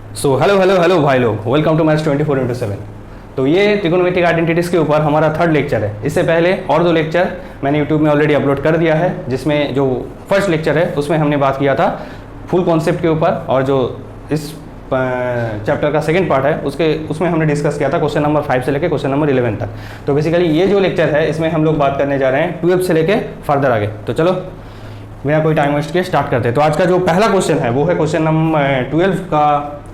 Hello भाई लोग, welcome to maths 24x7। तो ये ट्रिगोनोमेट्रिक आइडेंटिटीज़ के ऊपर हमारा थर्ड लेक्चर है। इससे पहले और दो लेक्चर मैंने यूट्यूब में ऑलरेडी अपलोड कर दिया है, जिसमें जो फर्स्ट लेक्चर है उसमें हमने बात किया था फुल कॉन्सेप्ट के ऊपर, और जो इस चैप्टर का सेकंड पार्ट है उसमें हमने डिस्कस किया था क्वेश्चन नंबर 5 से लेकर क्वेश्चन नंबर 11 तक। तो बेसिकली ये जो लेक्चर है इसमें हम लोग बात करने जा रहे हैं 12 से लेकर फर्दर आगे। तो चलो बिना कोई टाइम वेस्ट किए स्टार्ट करते हैं। तो आज का जो पहला क्वेश्चन है वो है क्वेश्चन नंबर 12 का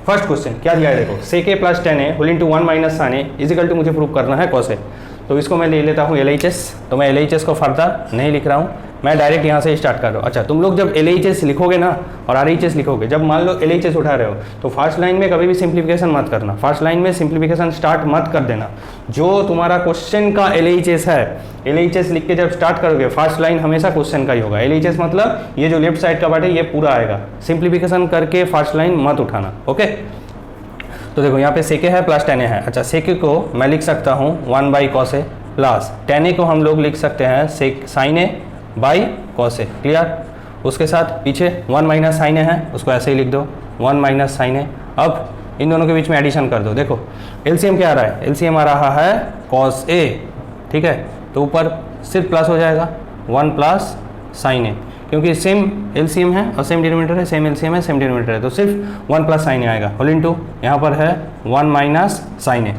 फर्स्ट क्वेश्चन। क्या दिया है देखो, sec a plus 10a whole into 1 minus sin a is equal to मुझे प्रूव करना है cos a। तो इसको मैं ले लेता हूँ LHS। तो मैं LHS को फर्दर नहीं लिख रहा हूँ, मैं डायरेक्ट यहाँ से स्टार्ट कर रहा हूँ। अच्छा, तुम लोग जब LHS लिखोगे ना और RHS लिखोगे, जब मान लो LHS उठा रहे हो तो फर्स्ट लाइन में कभी भी सिंप्लीफिकेशन मत करना, फर्स्ट लाइन में सिंप्लीफिकेशन स्टार्ट मत कर देना। जो तुम्हारा क्वेश्चन का LHS है, LHS लिख के जब स्टार्ट करोगे फर्स्ट लाइन हमेशा क्वेश्चन का ही होगा। LHS मतलब ये जो लेफ्ट साइड का पार्ट है ये पूरा आएगा, सिंप्लीफिकेशन करके फर्स्ट लाइन मत उठाना। ओके, तो देखो यहाँ पे sec a है प्लस 10a है। अच्छा, sec a को मैं लिख सकता हूँ 1 by cos a plus 10a को हम लोग लिख सकते हैं sin a by cos a। Clear? उसके साथ पीछे 1 माइनस sin a है, उसको ऐसे ही लिख दो 1 माइनस sin a। अब इन दोनों के बीच में एडिशन कर दो। देखो LCM क्या आ रहा है, LCM आ रहा है cos a, ठीक है। तो ऊपर सिर्फ प्लस हो जाएगा 1 प्लस sin a, क्योंकि सेम LCM है और सेम डिनोमिनेटर है, सेम LCM है सेम डिनोमिनेटर है, तो सिर्फ 1 प्लस sin a आएगा होल इंटू यहाँ पर है 1 माइनस sin a।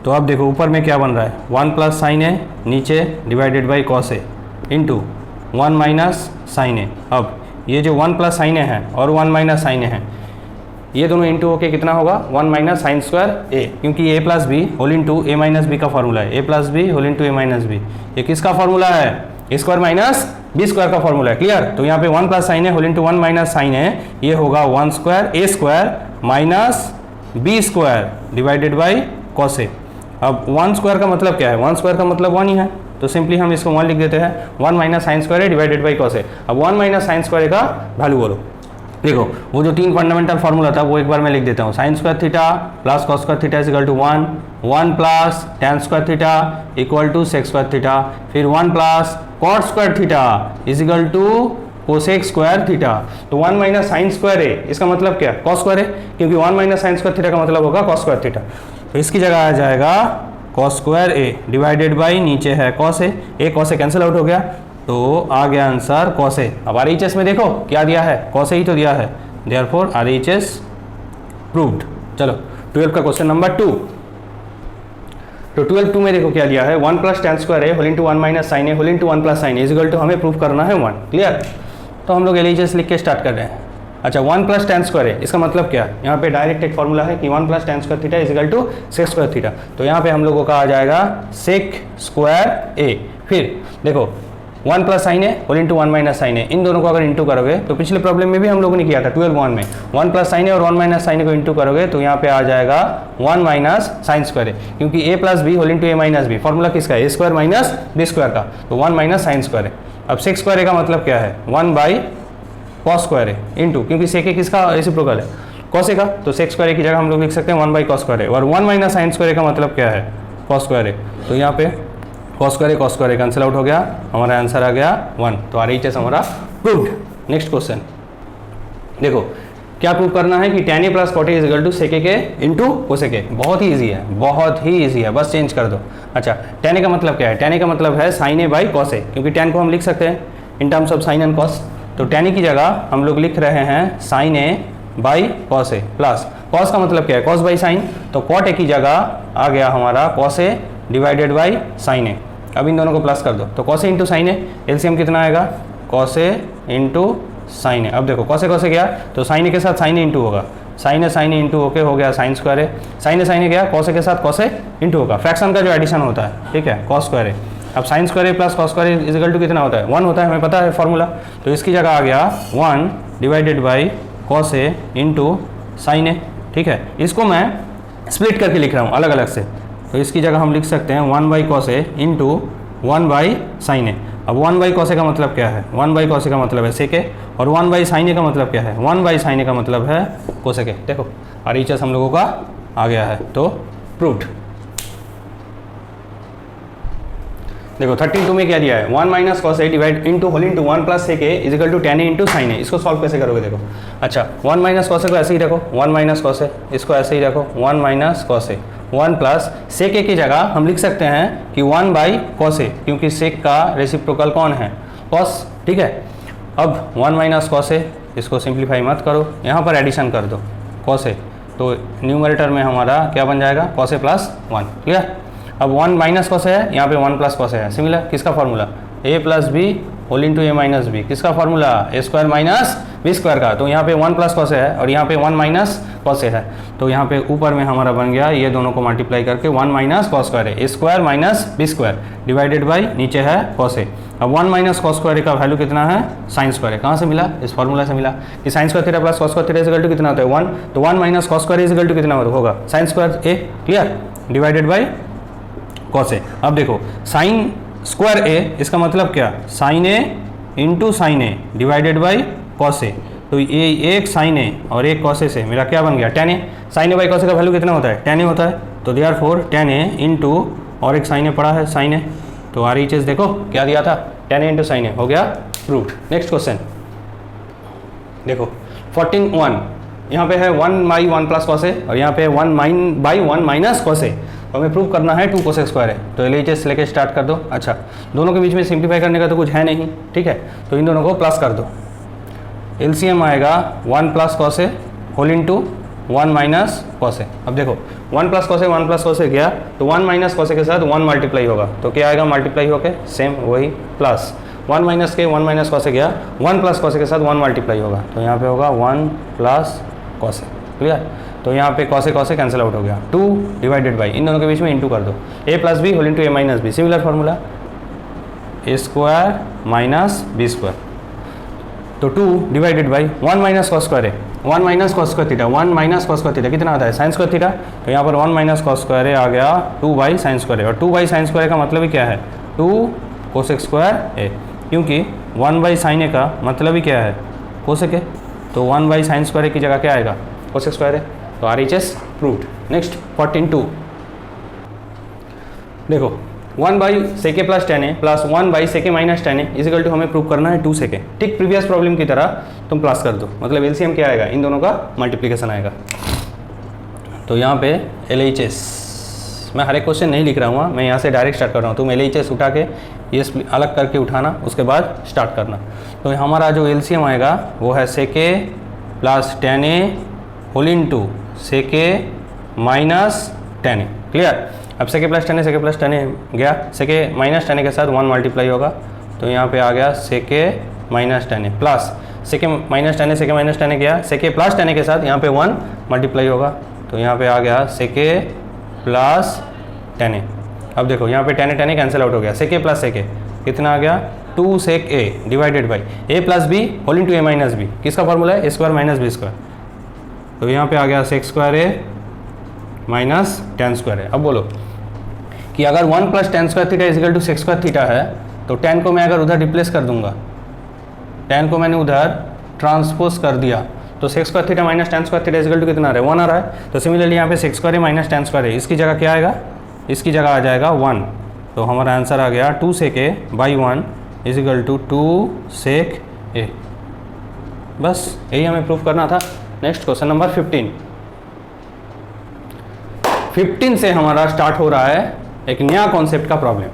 तो अब देखो ऊपर में क्या बन रहा है 1 प्लस sin a, नीचे divided by cos a into 1 minus sin a। अब ये जो 1 प्लस sin a है और 1 माइनस sin a है, ये दोनों इंटू होके कितना होगा 1 माइनस साइन स्क्वायर a, क्योंकि a plus B whole into a minus B का फॉर्मूला है। a plus B whole into a minus B, ये किसका फॉर्मूला है, a square minus B square का फॉर्मूला है। क्लियर? तो यहाँ पे 1 plus sin a whole into 1 minus sin a, ये होगा 1 square a square minus B square divided by cos a। अब 1 स्क्वायर का मतलब क्या है, 1 स्क्वायर का मतलब 1 ही है, तो सिंपली हम इसको 1 लिख देते हैं 1 minus sine square a divided by cos a। अब 1 माइनस साइन स्क्वायर का वैल्यू बोलो। देखो वो जो 3 फंडामेंटल फार्मूला था वो एक बार मैं लिख देता हूँ, sine square theta plus cos square theta is equal to 1 plus tan square theta equal to sec square theta, फिर 1 plus cot square theta is equal to cosec square theta. तो 1 minus sine square है, इसका मतलब क्या, cos square है, क्योंकि 1 minus sine square theta का मतलब होगा कॉस स्क्वायर थीटा। तो इसकी जगह आ जाएगा cos square A divided by नीचे है cos A cos A cancel out हो गया, तो आ गया आंसर कॉस ए। अब RHS में देखो क्या दिया है, कॉस ए ही तो दिया है, देयरफॉर RHS प्रूव्ड। चलो 12 का क्वेश्चन नंबर 2। तो 12 में देखो क्या दिया है 1 प्लस टेन स्क्वायर है whole into 1 minus sine A whole into 1 plus sine A is equal to हमें प्रूव करना है 1। क्लियर? तो हम लोग LHS लिख के स्टार्ट कर रहे हैं। अच्छा, 1 प्लस टेन स्क्वायर है, इसका मतलब क्या, यहाँ पे डायरेक्ट एक फॉर्मूला है कि 1 plus tan square theta is equal to sec square theta. तो यहाँ पे हम लोगों का आ जाएगा सेक स्क्वायर ए। फिर देखो 1 plus sine A whole into 1 minus sine ए, इन दोनों को अगर इंटू करोगे तो पिछले प्रॉब्लम में भी हम लोगों ने किया था 12 में 1 प्लस साइन ए और 1 माइनस साइन ए को इंटू करोगे तो यहाँ पे आ जाएगा 1 माइनस साइन स्क्वायर ए, क्योंकि a plus B whole into a minus B, formula किसका है, a square minus B square का, तो 1 माइनस साइन स्क्वायर है। अब सेक स्क्वायर ए का मतलब क्या है 1 by cos square A into, क्योंकि सेक ए किसका रेसिप्रोकल है, कॉस ए का, तो सेक स्क्वायर ए की जगह हम लोग लिख सकते हैं 1 बाई कॉस स्क्वायर ए। और 1 माइनस साइन स्क्वायर ए का मतलब क्या है, कॉस स्क्वायर ए, तो यहाँ पे कॉस स्क्वायर ए कैंसिल आउट हो गया, हमारा आंसर आ गया 1। तो RHS हमारा प्रूव्ड। नेक्स्ट क्वेश्चन देखो क्या प्रूव करना है कि tan a plus cot a is equal to sec a के इंटू cosec a। बहुत ही ईजी है, बहुत ही ईजी है, बस चेंज कर दो। अच्छा, tan a का मतलब क्या है, tan a का मतलब है sin a by cos a, क्योंकि tan को हम लिख सकते हैं in terms of sine and cos, तो tan a की जगह हम लोग लिख रहे हैं sin a by cos a plus cos का मतलब क्या है, cos बाई साइन, तो cot a की जगह आ गया हमारा cos a divided by sin a। अब इन दोनों को प्लस कर दो, तो cos a into sine A, LCM कितना आएगा cos a into sine A. अब देखो cos a गया तो sin a के साथ sin a इंटू होगा, sin a इंटू होके हो गया sign square A, sin a गया cos a के साथ cos a इंटू होगा, फ्रैक्शन का जो एडिशन होता है, ठीक है, cos स्क्वायर ए। अब sine square A plus cos square A is equal to कितना होता है 1 होता है, हमें पता है फॉर्मूला, तो इसकी जगह आ गया 1 divided by cos a into sine A. ठीक है, इसको मैं स्प्लिट करके लिख रहा हूँ अलग अलग से, तो इसकी जगह हम लिख सकते हैं 1 by cos a into 1 by sine A. अब 1 बाई cos a का मतलब क्या है, 1 बाई cos a का मतलब है sec a, और 1 बाई साइन ए का मतलब क्या है, 1 बाई साइन ए का मतलब है cosec a। देखो RHS हम लोगों का आ गया है, तो प्रूव्ड। देखो 13 में क्या दिया है, 1 minus cos A divide into whole into 1 plus sec A is equal to tan A into sine A. इसको सॉल्व कैसे करोगे देखो, अच्छा 1 माइनस कॉस ए को ऐसे ही रखो, 1 माइनस कॉस ए, इसको ऐसे ही रखो 1 माइनस कॉस ए, 1 प्लस सेक ए की जगह हम लिख सकते हैं कि 1 बाई कॉस ए, क्योंकि सेक का रेसिप्रोकल कौन है, कॉस, ठीक है। अब 1 माइनस कॉस ए, इसको सिंप्लीफाई मत करो, यहाँ पर एडिशन कर दो कॉस ए, तो न्यूमरेटर में हमारा क्या बन जाएगा, कॉस ए प्लस 1, क्लियर। अब 1 माइनस कॉस है, यहाँ पे 1 प्लस कॉस है, सिमिलर किसका formula, a plus B whole into A minus B, किसका formula, A square minus B square का। तो यहाँ पे 1 प्लस कॉस है और यहाँ पे 1 माइनस कॉस है, तो यहाँ पे ऊपर में हमारा बन गया ये दोनों को मल्टीप्लाई करके 1 माइनस कॉस स्क्वायर है, A square minus B square divided by नीचे है कॉस ए। अब 1 माइनस कॉस स्क्वायर का वैल्यू कितना है, साइन स्क्वायर है। कहाँ से मिला, इस फार्मूला से मिला कि sine square theta plus cos square theta is equal to कितना होता है 1, तो 1 minus cos square is equal to कितना होगा, sine square A, clear, divided by cos A. अब देखो साइन स्क्वायर ए, इसका मतलब क्या, sine A into sine A divided by cos A, तो ये एक साइन ए और एक कॉस ए से मेरा क्या बन गया, tan A. Sine A by cos A का वैल्यू कितना होता है, tan ए होता है, तो देयरफॉर tan ए इंटू और एक साइन ए पड़ा है साइन ए, तो RHS देखो क्या दिया था, tan ए इंटू साइन ए, हो गया प्रूव्ड। नेक्स्ट क्वेश्चन देखो 14(1), यहाँ पे है 1 बाई 1 प्लस कॉस ए और यहाँ पे 1 बाई 1 माइनस कॉस ए, तो हमें प्रूव करना है 2 कोसेक स्क्वायर है, तो LHS लेके स्टार्ट कर दो। अच्छा दोनों के बीच में सिंप्लीफाई करने का तो कुछ है नहीं, ठीक है, तो इन दोनों को प्लस कर दो, LCM आएगा 1 plus cos A whole into 1 minus cos A. अब देखो 1 plus cos A 1 plus cos A गया, तो 1 माइनस कॉस ए के साथ 1 मल्टीप्लाई होगा, तो क्या आएगा मल्टीप्लाई होके सेम वही प्लस 1 माइनस के 1 माइनस कॉस ए गया, 1 प्लस कॉस ए के साथ 1 मल्टीप्लाई होगा, तो यहाँ पे होगा 1 प्लस कॉस ए, क्लियर। तो यहाँ पे कॉस ए कैंसिल आउट हो गया, 2 डिवाइडेड बाई इन दोनों के बीच में इंटू कर दो, a plus B whole into A minus B, similar formula A square minus B square, तो 2 divided by 1 minus cos square है, 1 minus cos square theta, 1 minus cos square theta कितना आता है, साइन स्क्वायर थीटा, तो यहाँ पर 1 minus cos square आ गया 2 by sine square है, और 2 बाई साइन स्क्वायर का मतलब ही क्या है, 2 कोसेक स्क्वायर ए, क्योंकि 1 बाई साइन ए का मतलब ही क्या है, कोसेक है, तो 1 बाई साइन स्क्वायर की जगह क्या आएगा, कोसेक स्क्वायर है, तो RHS प्रूव्ड। नेक्स्ट 14(2), देखो 1 by sec plus tan A plus 1 by sec minus tan A is equal to हमें प्रूव करना है 2 सेके, ठीक प्रीवियस प्रॉब्लम की तरह तुम प्लस कर दो, मतलब LCM क्या आएगा, इन दोनों का मल्टीप्लिकेशन आएगा। तो यहाँ पे LHS मैं हर एक क्वेश्चन नहीं लिख रहा हूँ, मैं यहाँ से डायरेक्ट स्टार्ट कर रहा हूँ, तुम LHS उठा के ये अलग करके उठाना, उसके बाद स्टार्ट करना। तो हमारा जो LCM आएगा वो है सेके प्लस tan ए होल इंटू सेके माइनस tan ए, क्लियर। अब सेके प्लस tan ए गया, सेके माइनस tan ए के साथ 1 मल्टीप्लाई होगा, तो यहाँ पे आ गया सेके माइनस tan ए प्लस सेके माइनस tan ए गया, सेके प्लस tan ए के साथ यहाँ पे 1 मल्टीप्लाई होगा, तो यहाँ पे आ गया सेके प्लस tan ए। अब देखो यहाँ पे tan ए कैंसिल आउट हो गया, सेके प्लस सेके कितना आ गया, 2 sec A divided by A plus B whole into A minus B, किसका फॉर्मूला है, A square minus B square, तो यहाँ पे आ गया sec square A minus tan square है। अब बोलो कि अगर 1 plus tan square theta is equal to sec square theta है, तो tan को मैं अगर उधर रिप्लेस कर दूंगा, tan को मैंने उधर ट्रांसपोज कर दिया, तो sec square theta minus tan square theta is equal to कितना आ रहा है, 1 आ रहा है, तो सिमिलरली यहाँ पे सेक square A minus tan square है, इसकी जगह क्या आएगा, इसकी जगह आ जाएगा 1, तो हमारा आंसर आ गया 2 sec A by 1 is equal to 2 sec ए। बस यही हमें प्रूफ करना था। नेक्स्ट क्वेश्चन नंबर 15 से हमारा स्टार्ट हो रहा है एक नया कॉन्सेप्ट का प्रॉब्लम,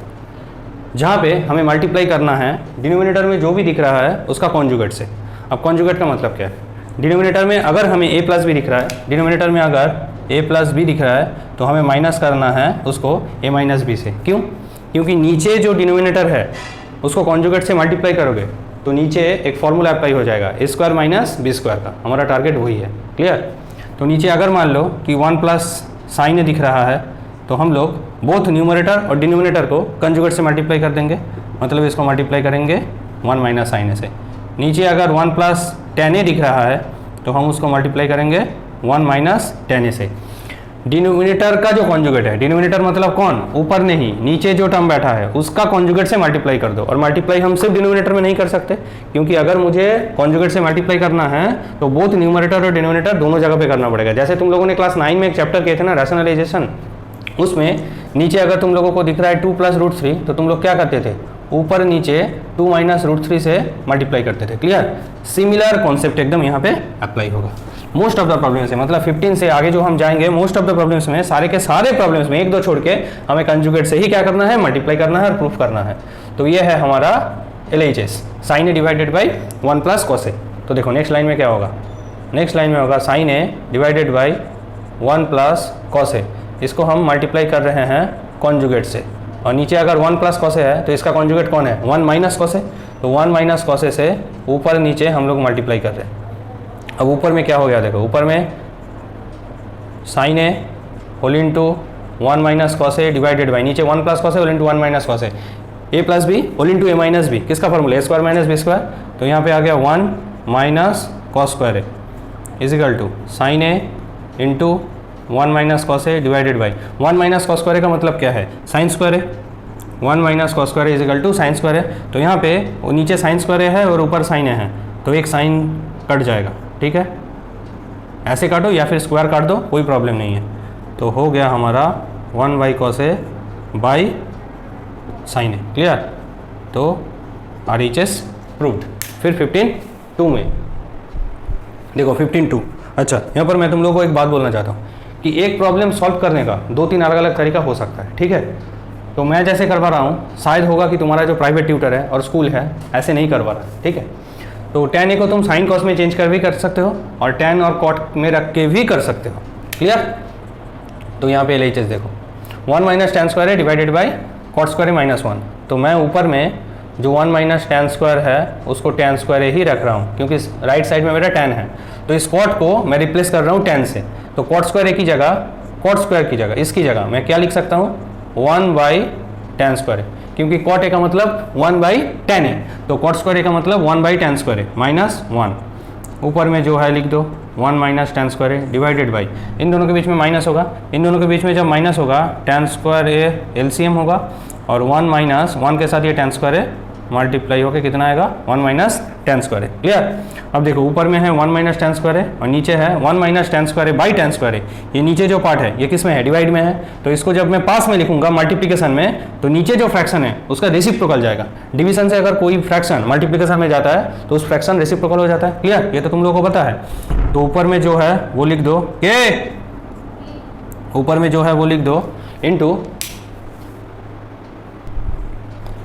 जहाँ पे हमें मल्टीप्लाई करना है डिनोमिनेटर में जो भी दिख रहा है उसका कॉन्जुगेट से। अब कॉन्जुगेट का मतलब क्या है, डिनोमिनेटर में अगर हमें a प्लस बी दिख रहा है, डिनोमिनेटर में अगर a प्लस बी दिख रहा है, तो हमें माइनस करना है उसको a माइनस बी से। क्यों, क्योंकि नीचे जो डिनोमिनेटर है उसको कॉन्जुगेट से मल्टीप्लाई करोगे तो नीचे एक फॉर्मूला अप्लाई हो जाएगा, ए स्क्वायर माइनस बी स्क्वायर का, हमारा टारगेट वही है, क्लियर। तो नीचे अगर मान लो कि 1 प्लस साइन ए दिख रहा है, तो हम लोग बोथ न्यूमरेटर और डिनोमिनेटर को कंजुगेट से मल्टीप्लाई कर देंगे, मतलब इसको मल्टीप्लाई करेंगे 1 माइनस साइन ए से। नीचे अगर 1 प्लस tan ए दिख रहा है, तो हम उसको मल्टीप्लाई करेंगे 1 माइनस tan ए से। डिनोमिनेटर का जो कॉन्जुगेट है, डिनोमिनेटर मतलब कौन, ऊपर नहीं, नीचे जो टर्म बैठा है उसका कॉन्जुगेट से मल्टीप्लाई कर दो। और मल्टीप्लाई हम सिर्फ डिनोमिनेटर में नहीं कर सकते, क्योंकि अगर मुझे कॉन्जुगेट से मल्टीप्लाई करना है तो बोथ न्यूमरेटर और डिनोमिनेटर दोनों जगह पे करना पड़ेगा। जैसे तुम लोगों ने क्लास 9 में एक चैप्टर किए थे ना, रैशनलाइजेशन, उसमें नीचे अगर तुम लोगों को दिख रहा है 2 + √3 तो तुम लोग क्या करते थे, ऊपर नीचे 2 - √3 से मल्टीप्लाई करते थे। क्लियर? सिमिलर कॉन्सेप्ट एकदम यहाँ पे अप्लाई होगा मोस्ट ऑफ द प्रॉब्लम्स में। मतलब 15 से आगे जो हम जाएंगे मोस्ट ऑफ द प्रॉब्लम्स में, सारे के सारे प्रॉब्लम्स में 1-2 छोड़ के हमें कंजुगेट से ही क्या करना है, मल्टीप्लाई करना है और प्रूफ करना है। तो ये है हमारा LHS, sine A divided by 1 + cos A. तो देखो नेक्स्ट लाइन में क्या होगा, नेक्स्ट लाइन में होगा sine A divided by 1 + cos A. इसको हम मल्टीप्लाई कर रहे हैं कॉन्जुगेट से, और नीचे अगर 1 + cos ए है तो इसका कॉन्जुगेट कौन है, 1 - cos ए। तो 1 - cos ए से ऊपर नीचे हम लोग मल्टीप्लाई कर रहे हैं। अब ऊपर में क्या हो गया, देखो ऊपर में sine A whole into 1 - cos A divided by नीचे 1 + cos A whole into 1 - cos A, A plus B whole into A minus B. किसका फॉर्मूला, a² - b²। तो यहाँ पे आ गया 1 - cos² A is equal to sine A into 1 - cos A divided by 1 - cos² A का मतलब क्या है, sin² A. 1 - cos² A is equal to sin² ए। तो यहाँ पे नीचे sin² ए है और ऊपर sin ए है, तो एक साइन कट जाएगा। ठीक है, ऐसे काटो या फिर स्क्वायर काट दो, कोई प्रॉब्लम नहीं है। तो हो गया हमारा 1/cos A by sine A. Clear? तो RHS प्रूव्ड। फिर 15(2) में देखो 15(2). अच्छा, यहाँ पर मैं तुम लोगों को एक बात बोलना चाहता हूँ कि एक प्रॉब्लम सॉल्व करने का 2-3 अलग अलग तरीका हो सकता है। ठीक है, तो मैं जैसे करवा रहा हूँ, शायद होगा कि तुम्हारा जो प्राइवेट ट्यूटर है और स्कूल है ऐसे नहीं करवा रहा। ठीक है, तो tan ए को तुम sin cos में चेंज कर भी कर सकते हो और tan और cot में रख के भी कर सकते हो। क्लियर? तो यहाँ पे LHS देखो 1 - tan² A divided by cot² ए -1। तो मैं ऊपर में जो 1 - tan² है उसको tan² ए ही रख रहा हूँ, क्योंकि राइट साइड में मेरा tan है। तो इस cot को मैं रिप्लेस कर रहा हूँ tan से। तो cot² ए की जगह, cot² की जगह, इसकी जगह मैं क्या लिख सकता हूँ, 1/tan², क्योंकि cot ए का मतलब 1/tan ए। तो cot² ए का मतलब 1/tan² ए -1। ऊपर में जो है लिख दो 1 - tan² ए डिवाइडेड बाई, इन दोनों के बीच में माइनस होगा, इन दोनों के बीच में जब माइनस होगा tan² ए LCM होगा, और 1 के साथ ये tan² ए मल्टीप्लाई होकर कितना आएगा, 1 - tan²। क्लियर? अब देखो ऊपर में है 1 - tan² ए और नीचे है 1 - tan² ए बाई tan²। ये नीचे जो पार्ट है ये किस में है, डिवाइड में है। तो इसको जब मैं पास में लिखूंगा मल्टीप्लिकेशन में, तो नीचे जो फ्रैक्शन है उसका रेसिप्रोकल जाएगा। डिवीजन से अगर कोई फ्रैक्शन मल्टीप्लिकेशन में जाता है तो उस फ्रैक्शन रेसिप्रोकल हो जाता है। क्लियर? ये तो तुम लोगों को पता है। तो ऊपर में जो है वो लिख दो, ऊपर में जो है वो लिख दो इंटू,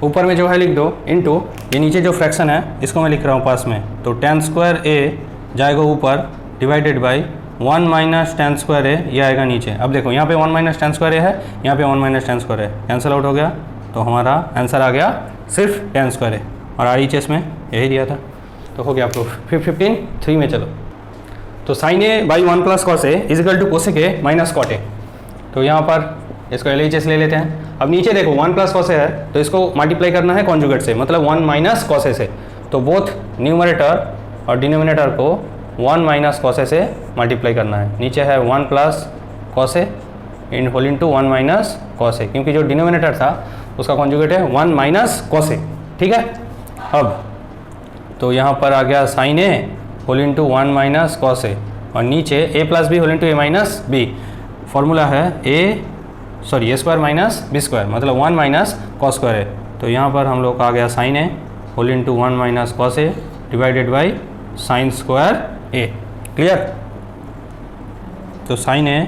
ऊपर में जो है लिख दो इंटू ये नीचे जो फ्रैक्शन है इसको मैं लिख रहा हूँ पास में। तो tan² ए जाएगा ऊपर डिवाइडेड बाई 1 - tan² ए, ये आएगा नीचे। अब देखो यहाँ पे 1 - tan² ए है, यहाँ पे 1 - tan² ए, कैंसिल आउट हो गया। तो हमारा आंसर आ गया सिर्फ tan² ए, और RHS में यही दिया था। तो हो गया प्रूफ। फिर 15(3) में चलो। तो sine A by 1 + cos A is equal to cosec A minus cot A. तो यहाँ पर इसको LHS ले लेते हैं। अब नीचे देखो 1 + cos ए है, तो इसको मल्टीप्लाई करना है कॉन्जुगेट से, मतलब 1 - cos ए से। तो बोथ न्यूमरेटर और डिनोमिनेटर को 1 - cos ए से मल्टीप्लाई करना है। नीचे है 1 + cos A in whole into 1 - cos A, क्योंकि जो डिनोमिनेटर था उसका कॉन्जुगेट है 1 - cos ए। ठीक है, अब तो यहाँ पर आ गया sine A whole into 1 - cos A, और नीचे a + b होल इंटू a - b। फॉर्मूला है a² - b², मतलब 1 - cos² ए। तो यहाँ पर हम लोग का आ गया sine A whole into 1 - cos A divided by sin² A. Clear? तो sine A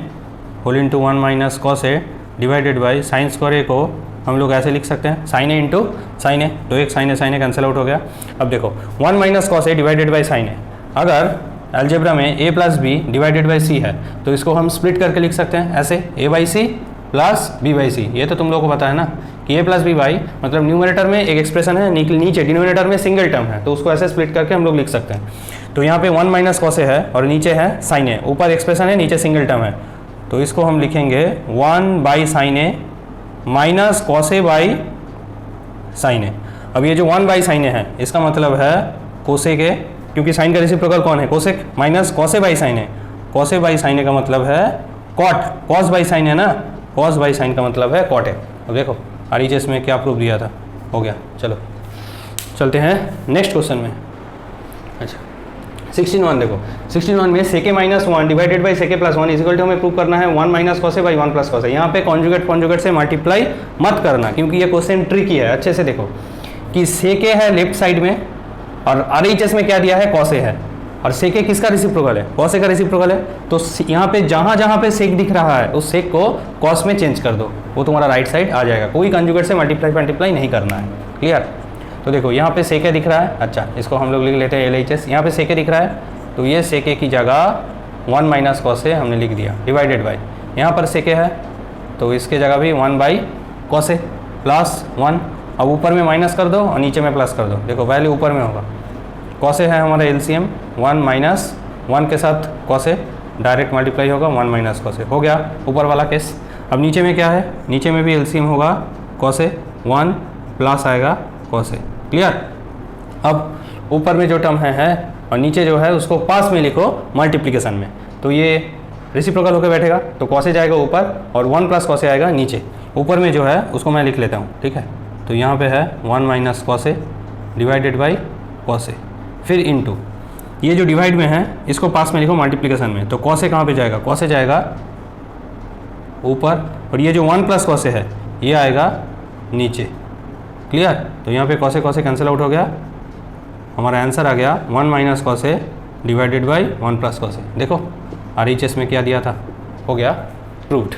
whole into 1 - cos A divided by sin² A को हम लोग ऐसे लिख सकते हैं, sine A into sine A. तो एक साइन ए कैंसिल आउट हो गया। अब देखो 1 - cos A divided by sine A, अगर अलजेब्रा में a + b divided by c है तो इसको हम स्प्लिट करके लिख सकते हैं ऐसे, a/c प्लस b/c। ये तो तुम लोगों को पता है ना कि a + b/, मतलब न्यूमरेटर में एक एक्सप्रेशन है, नीचे डिनोमिनेटर में सिंगल टर्म है, तो उसको ऐसे स्प्लिट करके हम लोग लिख सकते हैं। तो यहाँ पे 1 - cos ए है और नीचे है साइन ए, ऊपर एक्सप्रेशन है नीचे सिंगल टर्म है, तो इसको हम लिखेंगे 1/sin A minus cos A by sine A. अब ये जो 1/sin ए है इसका मतलब है कोसेक ए, क्योंकि साइन का रेसिप्रोकल कौन है, cosec, minus cos A by sine A. cos A by sine A का मतलब है cot, cos बाई साइन है ना, cos बाई साइन का मतलब है cot ए। अब देखो RHS में क्या प्रूफ दिया था, हो गया। चलो चलते हैं नेक्स्ट क्वेश्चन में। अच्छा, 16(1) देखो 16(1) में सेके minus 1 divided by sec plus 1 is equal to हमें प्रूव करना है 1 माइनस कॉसे बाई 1 प्लस कॉसे। यहाँ पे कॉन्जुगेट से मल्टीप्लाई मत करना, क्योंकि ये क्वेश्चन ट्रिकी है। अच्छे से देखो कि सेके है लेफ्ट साइड में और RHS में क्या दिया है, कॉसे है, और सेके किसका रिसिप्रोकल है, कॉसे का रिसिप्रोकल है। तो यहाँ पे जहाँ पे सेक दिख रहा है उस सेक को कॉस में चेंज कर दो, वो तुम्हारा राइट साइड आ जाएगा। कोई कॉन्जुगेट से मल्टीप्लाई नहीं करना है। क्लियर। तो देखो यहाँ पे सेके दिख रहा है, अच्छा इसको हम लोग लिख लेते हैं LHS। यहाँ पे सेके दिख रहा है तो ये सेके की जगह 1 माइनस कॉसे हमने लिख दिया डिवाइडेड बाई, यहाँ पर सेके है तो इसके जगह भी 1 बाई कॉसे प्लस 1। अब ऊपर में माइनस कर दो और नीचे में प्लस कर दो। देखो वैल्यू ऊपर में होगा, कॉसे है हमारा LCM 1 माइनस 1 के साथ कॉसे डायरेक्ट मल्टीप्लाई होगा 1 माइनस कॉसे, हो गया ऊपर वाला केस। अब नीचे में क्या है, नीचे में भी LCM होगा कॉसे 1 प्लस आएगा कॉसे। क्लियर। अब ऊपर में जो टर्म है और नीचे जो है उसको पास में लिखो मल्टीप्लिकेशन में, तो ये रेसिप्रोकल होकर बैठेगा तो कॉसे जाएगा ऊपर और 1 प्लस कॉसे आएगा नीचे। ऊपर में जो है उसको मैं लिख लेता हूँ, ठीक है। तो यहाँ पे है 1 माइनस कॉसे डिवाइडेड बाई कॉसे, फिर इनटू ये जो डिवाइड में है इसको पास में लिखो मल्टीप्लिकेशन में, तो कॉसे कहाँ पे जाएगा, कॉसे जाएगा ऊपर और ये जो 1 प्लस कॉसे है ये आएगा नीचे। क्लियर। तो यहाँ पे कॉसे कॉसे कैंसिल आउट हो गया, हमारा आंसर आ गया 1 माइनस कॉसे डिवाइडेड बाई 1 प्लस कॉसे। देखो RHS में क्या दिया था, हो गया प्रूव्ड।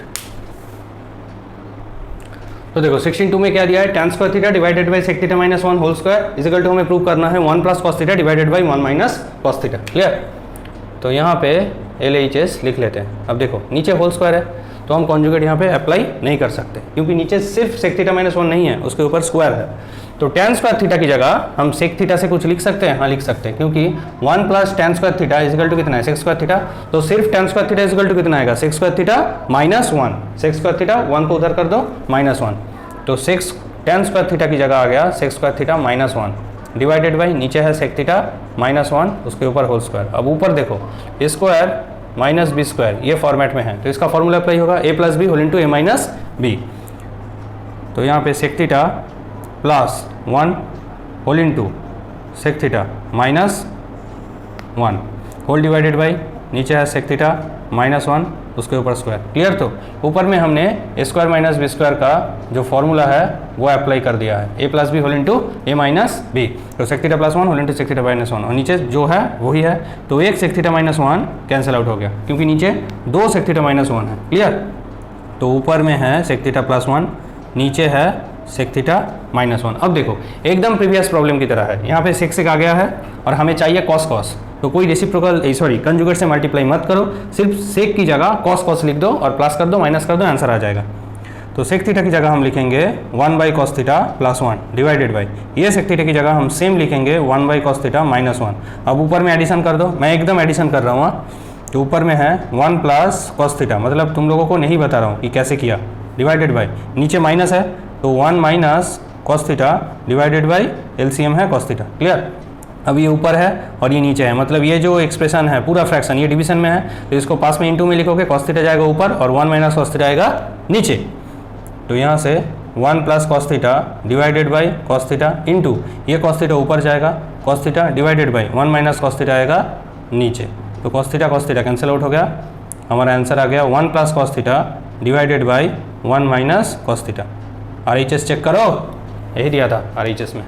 तो देखो 16(2) में क्या दिया है, tan square theta divided by sec theta minus 1 whole square equal to हमें प्रूव करना है 1 plus cos theta divided by 1 minus cos theta. Clear. तो यहाँ पे LHS लिख लेते हैं। अब देखो नीचे होल स्क्वायर है तो हम कॉन्जुगेट यहाँ पे अप्लाई नहीं कर सकते, क्योंकि नीचे सिर्फ सेक थीटा माइनस 1 नहीं है, उसके ऊपर स्क्वायर है। तो tan स्क्वायर थीटा की जगह हम सेक थीटा से कुछ लिख सकते हैं, हाँ लिख सकते हैं, क्योंकि 1 plus tan square theta is equal to कितना है, सेक स्क्वायर थीटा। तो सिर्फ tan square theta is equal to कितना आएगा, sec square theta minus 1। Sec square theta 1 को उधर कर दो -1, तो tan स्क्वायर थीटा की जगह आ गया sec square theta -1 divided by नीचे है सेक थीटा -1 उसके ऊपर होल स्क्वायर। अब ऊपर देखो स्क्वायर माइनस बी स्क्वायर ये फॉर्मेट में है, तो इसका फॉर्मूला अप्लाई होगा a plus B whole into a minus B. तो यहाँ पे sec theta plus 1 whole into sec theta -1 whole divided by नीचे है सेक थीटा -1 उसके ऊपर स्क्वायर। क्लियर। तो ऊपर में हमने स्क्वायर माइनस बी स्क्वायर का जो फॉर्मूला है वो अप्लाई कर दिया है, a plus B whole into a minus B. तो sec theta plus 1 whole into sec theta minus 1 और नीचे जो है वही है, तो एक sec theta minus 1 cancel out हो गया, क्योंकि नीचे 2 सेक थीटा माइनस 1 है। क्लियर। तो ऊपर में है सेक थीटा प्लस 1, नीचे है सेक थीटा -1। अब देखो एकदम प्रीवियस प्रॉब्लम की तरह है, यहाँ पे सेक आ गया है और हमें चाहिए कॉस, तो कोई रेसिप्रोकल कंजुगेट से मल्टीप्लाई मत करो, सिर्फ सेक की जगह कॉस लिख दो और प्लस कर दो माइनस कर दो, आंसर आ जाएगा। तो सेक थीटा की जगह हम लिखेंगे 1 by cos theta plus 1 divided by ये सेक थीटा की जगह हम सेम लिखेंगे 1 बाई कॉस थीटा -1। अब ऊपर में एडिशन कर दो, मैं एकदम एडिशन कर रहा हूँ। तो ऊपर में है 1 प्लस कॉस थीटा, मतलब तुम लोगों को नहीं बता रहा हूँ कि कैसे किया, डिवाइडेड बाई नीचे माइनस है तो 1 minus cos theta divided by LCM है कॉस थीटा। क्लियर। अब ये ऊपर है और ये नीचे है, मतलब ये जो एक्सप्रेशन है पूरा फ्रैक्शन ये डिवीजन में है, तो इसको पास में इनटू में लिखोगे, कॉस थीटा जाएगा ऊपर और 1 माइनस कॉस थीटा आएगा नीचे। तो यहाँ से 1 plus cos theta divided by cos theta into ये कॉस थीटा ऊपर जाएगा, cos theta divided by 1 minus cos theta आएगा नीचे। तो कॉस थीटा कैंसिल आउट हो गया, हमारा आंसर आ गया 1 plus cos theta divided by 1 minus cos theta. RHS check करो, यही दिया था RHS में।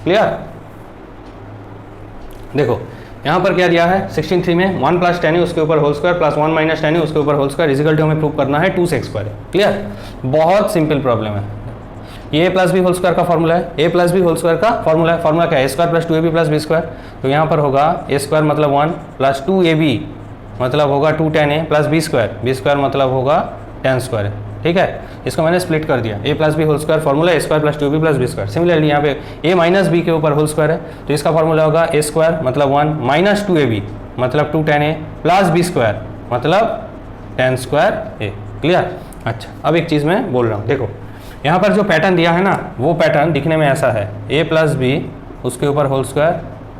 क्लियर। देखो यहाँ पर क्या दिया है 16(3) में 1 प्लस tan उसके ऊपर whole square plus 1 minus tan उसके ऊपर होल स्क्वायर इजिकल टू हमें प्रूव करना है 2 सेक स्क्वायर। क्लियर। बहुत सिंपल प्रॉब्लम है। ये a plus B whole square का फॉर्मूला है, a plus B whole square का फॉर्मूला है। फॉर्मूला क्या है, square plus 2ab plus B square. तो यहाँ पर होगा a स्क्वायर मतलब 1 प्लस 2ab मतलब होगा 2 tan a plus B square मतलब होगा tan स्क्वायर। ठीक है, इसको मैंने स्प्लिट कर दिया, a plus B whole square formula a square plus 2b plus B square. Similarly यहाँ पे a माइनस बी के ऊपर होल स्क्वायर है, तो इसका फॉर्मूला होगा a स्क्वायर मतलब 1 माइनस 2ab मतलब 2 tan a plus B square मतलब tan स्क्वायर a। क्लियर। अच्छा, अब एक चीज़ मैं बोल रहा हूँ, देखो यहाँ पर जो पैटर्न दिया है ना, वो पैटर्न दिखने में ऐसा है, a प्लस बी उसके ऊपर whole square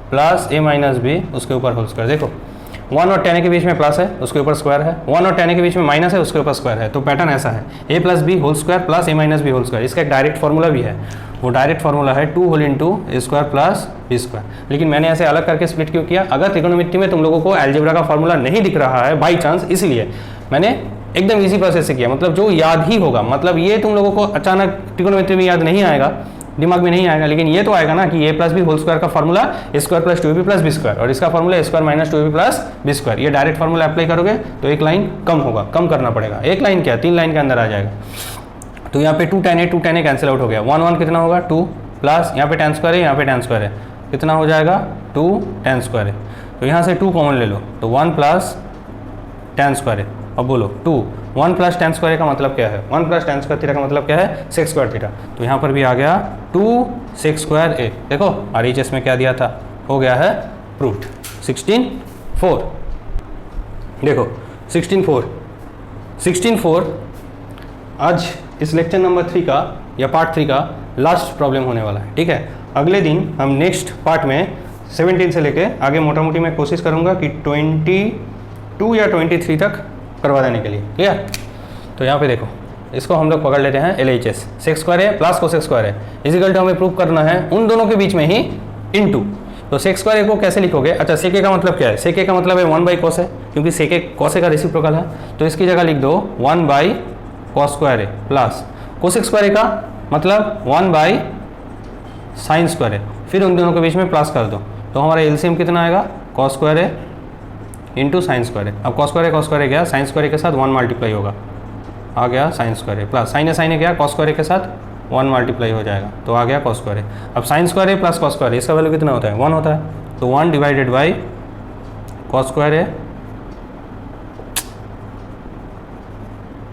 plus a minus B उसके ऊपर होल स्क्वायर। देखो 1 और 10 के बीच में प्लस है, उसके ऊपर स्क्वायर है, 1 और 10 के बीच में माइनस है, उसके ऊपर स्क्वायर है। तो पैटर्न ऐसा है, a plus B whole square plus a minus B whole square. इसका एक डायरेक्ट फार्मूला भी है, वो डायरेक्ट फार्मूला है 2 होल इंटू ए स्क्वायर प्लस बी स्क्वायर। लेकिन मैंने ऐसे अलग करके स्प्लिट क्यों किया? अगर ट्रिग्नोमेट्री में तुम लोगों को अलजेब्रा का फार्मूला नहीं दिख रहा है बाई चांस, इसलिए मैंने एकदम इजी प्रोसेस से किया, मतलब जो याद ही होगा। मतलब ये तुम लोगों को अचानक ट्रिग्नोमेट्री में याद नहीं आएगा, दिमाग में नहीं आएगा, लेकिन ये तो आएगा ना कि A plus B whole square का formula A square plus 2ab plus B square, और इसका formula A square minus 2ab plus B square. ये डायरेक्ट फार्मूला अप्लाई करोगे तो एक लाइन कम होगा, कम करना पड़ेगा। एक लाइन क्या, 3 लाइन के अंदर आ जाएगा। तो यहाँ पे 2 tan a कैंसिल आउट हो गया, 1 कितना होगा 2 प्लस यहाँ पे tan स्क्वायर है, यहाँ पे tan स्क्वायर है, कितना हो जाएगा 2 tan स्क्वायर है। तो यहाँ से 2 कॉमन ले लो तो 1 प्लस tan स्क्वायर है। अब बोलो 1 प्लस tan स्क्वायर का मतलब क्या है? 1 प्लस tan स्क्वायर थीटा का मतलब क्या है? Sec square theta. तो यहाँ पर भी आ गया 2 सेक स्क्वायर a। देखो RHS में क्या दिया था, हो गया है प्रूफ्ड। 16/4 देखो 16/4 आज इस लेक्चर नंबर 3 का या पार्ट 3 का लास्ट प्रॉब्लम होने वाला है। ठीक है, अगले दिन हम नेक्स्ट पार्ट में 17 से लेके आगे मोटा मोटी मैं कोशिश करूँगा कि 22 या 23 तक करवा देने के लिए। क्लियर? तो यहाँ पे देखो, इसको हम लोग पकड़ लेते हैं LHS, सेक स्क्वायर है प्लस कोसेक स्क्वायर है, इजिकल टू हमें प्रूव करना है उन दोनों के बीच में ही इनटू। तो सेक स्क्वायर को कैसे लिखोगे? अच्छा, सेक ए का मतलब क्या है? सेक ए का मतलब है 1/cos है, क्योंकि सेक ए cos ए का रेसिप्रोकल है, तो इसकी जगह लिख दो 1/cos स्क्वायर है प्लस कोसेक स्क्वायर का मतलब 1/sin स्क्वायर है, फिर उन दोनों के बीच में प्लस कर दो। तो हमारा एलसीएम कितना आएगा? cos स्क्वायर है इंटू साइन स्क्वायर है। अब cos स्क्वायर है गया, साइन स्क्वायर के साथ 1 मल्टीप्लाई होगा, आ गया साइन स्क्वायर है प्लस साइन है गया, cos स्क्वायर के साथ 1 मल्टीप्लाई हो जाएगा, तो आ गया cos स्क्वायर है। अब साइन स्क्वायर है प्लस cos स्क्वायर है, इसका वैल्यू कितना होता है? 1 होता है, तो 1 डिवाइडेड बाई cos स्क्वायर है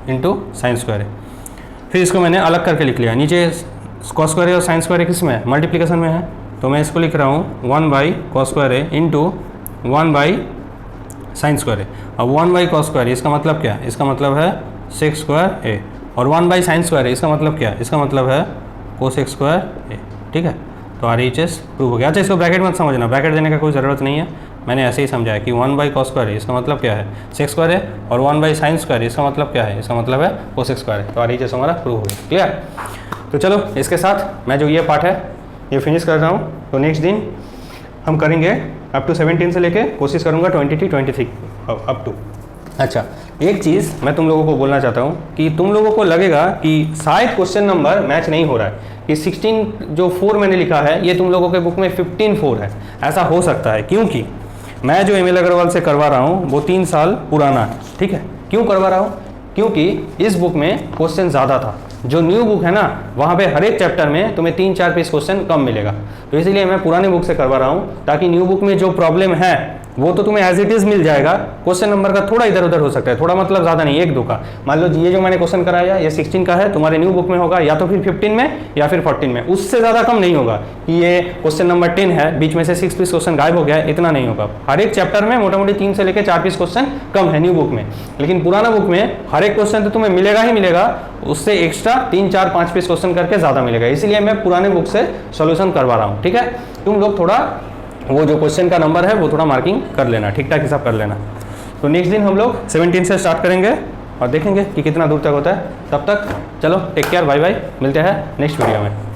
इंटू साइन स्क्वायर है। फिर इसको मैंने अलग करके लिख लिया, नीचे cos स्क्वायर है और साइन स्क्वायर है किस में है? मल्टीप्लिकेशन में है, तो मैं इसको लिख रहा हूँ 1/cos स्क्वायर है इंटू 1/sin स्क्वायर है। अब 1/cos स्क्वायर इसका मतलब क्या है? इसका मतलब है सेक स्क्वायर ए, और 1/sin स्क्वायर है इसका मतलब क्या है? इसका मतलब है कोसेक स्क्वायर ए। ठीक है, तो RHS प्रूव हो गया। अच्छा, इसको ब्रैकेट मत समझना, ब्रैकेट देने का कोई ज़रूरत नहीं है, मैंने ऐसे ही समझाया कि 1/cos स्क्वायर है इसका मतलब क्या है? सेक स्क्वायर है, और 1/sin स्क्वायर इसका मतलब क्या है? इसका मतलब है कोसेक स्क्वायर है। तो RHS हमारा प्रूव हो गया। क्लियर? तो चलो, इसके साथ मैं जो ये पार्ट है ये फिनिश कर रहा हूँ। तो नेक्स्ट दिन हम करेंगे अप टू 17 से लेके कोशिश करूँगा 23 अप टू। अच्छा, एक चीज़ मैं तुम लोगों को बोलना चाहता हूँ कि तुम लोगों को लगेगा कि शायद क्वेश्चन नंबर मैच नहीं हो रहा है, कि 16 जो 4 मैंने लिखा है ये तुम लोगों के बुक में 15/4 है। ऐसा हो सकता है क्योंकि मैं जो ML अग्रवाल से करवा रहा हूँ वो 3 साल पुराना है। ठीक है, क्यों करवा रहा हूँ? क्योंकि इस बुक में क्वेश्चन ज़्यादा था। जो न्यू बुक है ना, वहाँ पे हर एक चैप्टर में तुम्हें 3-4 पीस क्वेश्चन कम मिलेगा, तो इसलिए मैं पुराने बुक से करवा रहा हूँ, ताकि न्यू बुक में जो प्रॉब्लम है वो तो तुम्हें एज इट इज़ मिल जाएगा, क्वेश्चन नंबर का थोड़ा इधर उधर हो सकता है, थोड़ा मतलब ज़्यादा नहीं, 1-2 का। मान लो ये जो मैंने क्वेश्चन कराया ये 16 का है, तुम्हारे न्यू बुक में होगा या तो फिर 15 में या फिर 14 में, उससे ज़्यादा कम नहीं होगा कि ये क्वेश्चन नंबर 10 है, बीच में से 6 पीस क्वेश्चन गायब हो गया है, इतना नहीं होगा। हर एक चैप्टर में मोटा मोटी 3 से लेकर 4 पीस क्वेश्चन कम है न्यू बुक में, लेकिन पुराना बुक में हर एक क्वेश्चन तो तुम्हें मिलेगा ही मिलेगा, उससे एक्स्ट्रा 3-4-5 पीस क्वेश्चन करके ज़्यादा मिलेगा, इसलिए मैं पुराने बुक से सोल्यूशन करवा रहा हूँ। ठीक है, तुम लोग थोड़ा वो जो क्वेश्चन का नंबर है वो थोड़ा मार्किंग कर लेना, ठीक ठाक हिसाब कर लेना। तो नेक्स्ट दिन हम लोग 17 से स्टार्ट करेंगे और देखेंगे कि कितना दूर तक होता है। तब तक चलो, टेक केयर, बाय बाय, मिलते हैं नेक्स्ट वीडियो में।